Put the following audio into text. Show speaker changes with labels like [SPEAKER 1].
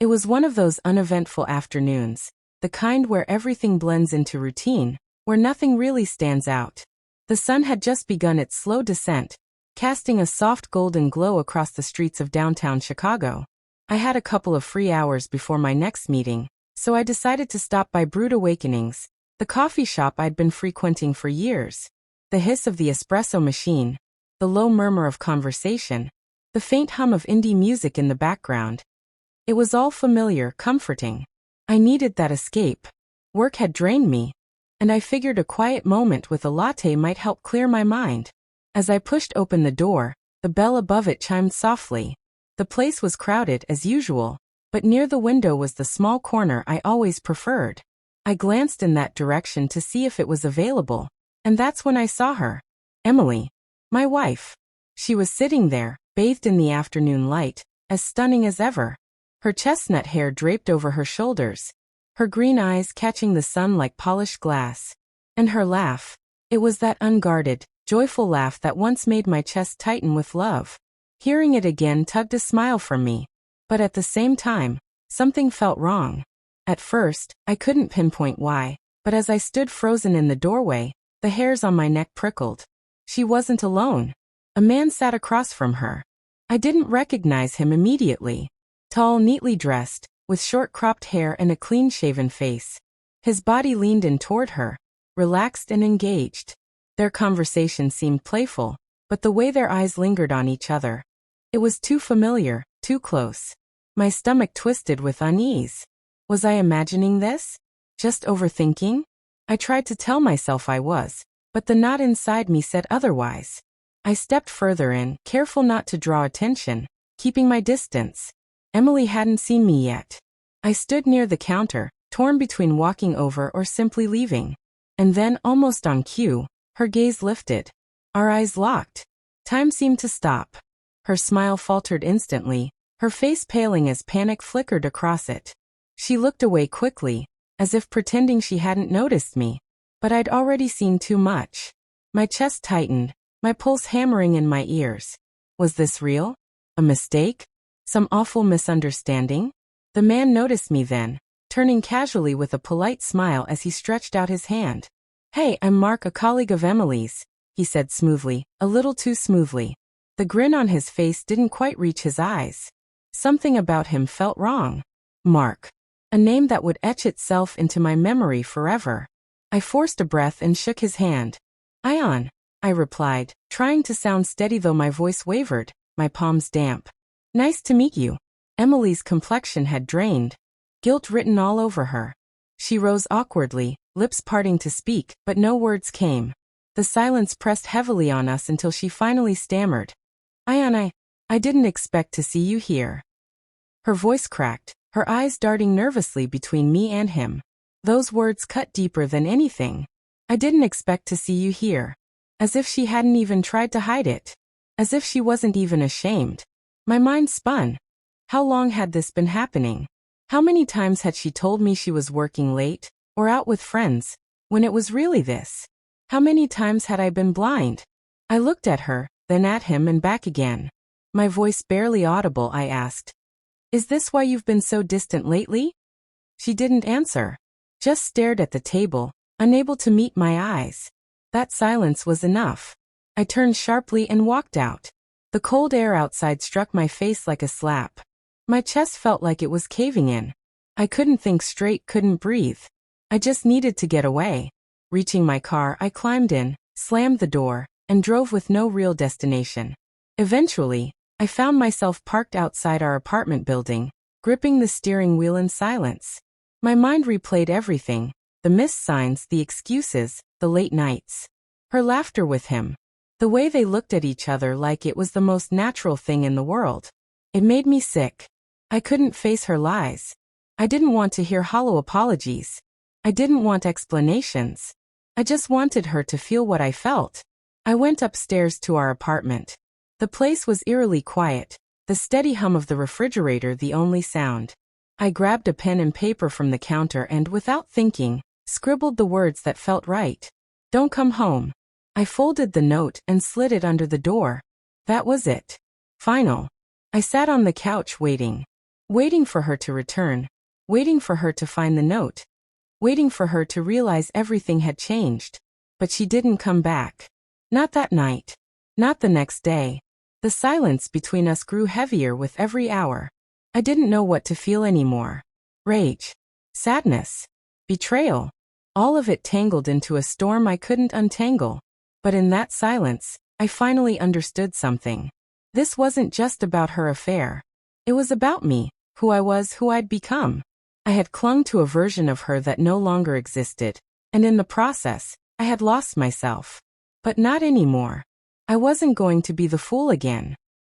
[SPEAKER 1] It was one of those uneventful afternoons, the kind where everything blends into routine, where nothing really stands out. The sun had just begun its slow descent, casting a soft golden glow across the streets of downtown Chicago. I had a couple of free hours before my next meeting, so I decided to stop by Brewed Awakenings, the coffee shop I'd been frequenting for years. The hiss of the espresso machine, the low murmur of conversation, the faint hum of indie music in the background. It was all familiar, comforting. I needed that escape. Work had drained me, and I figured a quiet moment with a latte might help clear my mind. As I pushed open the door, the bell above it chimed softly. The place was crowded as usual, but near the window was the small corner I always preferred. I glanced in that direction to see if it was available, and that's when I saw her. Emily. My wife. She was sitting there, bathed in the afternoon light, as stunning as ever. Her chestnut hair draped over her shoulders, her green eyes catching the sun like polished glass. And her laugh. It was that unguarded, joyful laugh that once made my chest tighten with love. Hearing it again tugged a smile from me. But at the same time, something felt wrong. At first, I couldn't pinpoint why, but as I stood frozen in the doorway, the hairs on my neck prickled. She wasn't alone. A man sat across from her. I didn't recognize him immediately. Tall, neatly dressed, with short cropped hair and a clean-shaven face. His body leaned in toward her, relaxed and engaged. Their conversation seemed playful, but the way their eyes lingered on each other. It was too familiar, too close. My stomach twisted with unease. Was I imagining this? Just overthinking? I tried to tell myself I was, but the knot inside me said otherwise. I stepped further in, careful not to draw attention, keeping my distance. Emily hadn't seen me yet. I stood near the counter, torn between walking over or simply leaving. And then, almost on cue, her gaze lifted. Our eyes locked. Time seemed to stop. Her smile faltered instantly, her face paling as panic flickered across it. She looked away quickly, as if pretending she hadn't noticed me. But I'd already seen too much. My chest tightened, my pulse hammering in my ears. Was this real? A mistake? Some awful misunderstanding? The man noticed me then, turning casually with a polite smile as he stretched out his hand. Hey, I'm Mark, a colleague of Emily's, he said smoothly, a little too smoothly. The grin on his face didn't quite reach his eyes. Something about him felt wrong. Mark. A name that would etch itself into my memory forever. I forced a breath and shook his hand. Ion, I replied, trying to sound steady though my voice wavered, my palms damp. Nice to meet you. Emily's complexion had drained, guilt written all over her. She rose awkwardly, lips parting to speak, but no words came. The silence pressed heavily on us until she finally stammered. Ion, I didn't expect to see you here. Her voice cracked, her eyes darting nervously between me and him. Those words cut deeper than anything. I didn't expect to see you here. As if she hadn't even tried to hide it. As if she wasn't even ashamed. My mind spun. How long had this been happening? How many times had she told me she was working late, or out with friends, when it was really this? How many times had I been blind? I looked at her, then at him and back again. My voice barely audible, I asked. Is this why you've been so distant lately? She didn't answer. Just stared at the table, unable to meet my eyes. That silence was enough. I turned sharply and walked out. The cold air outside struck my face like a slap. My chest felt like it was caving in. I couldn't think straight, couldn't breathe. I just needed to get away. Reaching my car, I climbed in, slammed the door, and drove with no real destination. Eventually, I found myself parked outside our apartment building, gripping the steering wheel in silence. My mind replayed everything, the missed signs, the excuses, the late nights. Her laughter with him. The way they looked at each other like it was the most natural thing in the world. It made me sick. I couldn't face her lies. I didn't want to hear hollow apologies. I didn't want explanations. I just wanted her to feel what I felt. I went upstairs to our apartment. The place was eerily quiet, the steady hum of the refrigerator the only sound. I grabbed a pen and paper from the counter and, without thinking, scribbled the words that felt right. Don't come home. I folded the note and slid it under the door. That was it. Final. I sat on the couch waiting. Waiting for her to return. Waiting for her to find the note. Waiting for her to realize everything had changed. But she didn't come back. Not that night. Not the next day. The silence between us grew heavier with every hour. I didn't know what to feel anymore. Rage. Sadness. Betrayal. All of it tangled into a storm I couldn't untangle. But in that silence, I finally understood something. This wasn't just about her affair. It was about me, who I was, who I'd become. I had clung to a version of her that no longer existed, and in the process, I had lost myself. But not anymore. I wasn't going to be the fool again.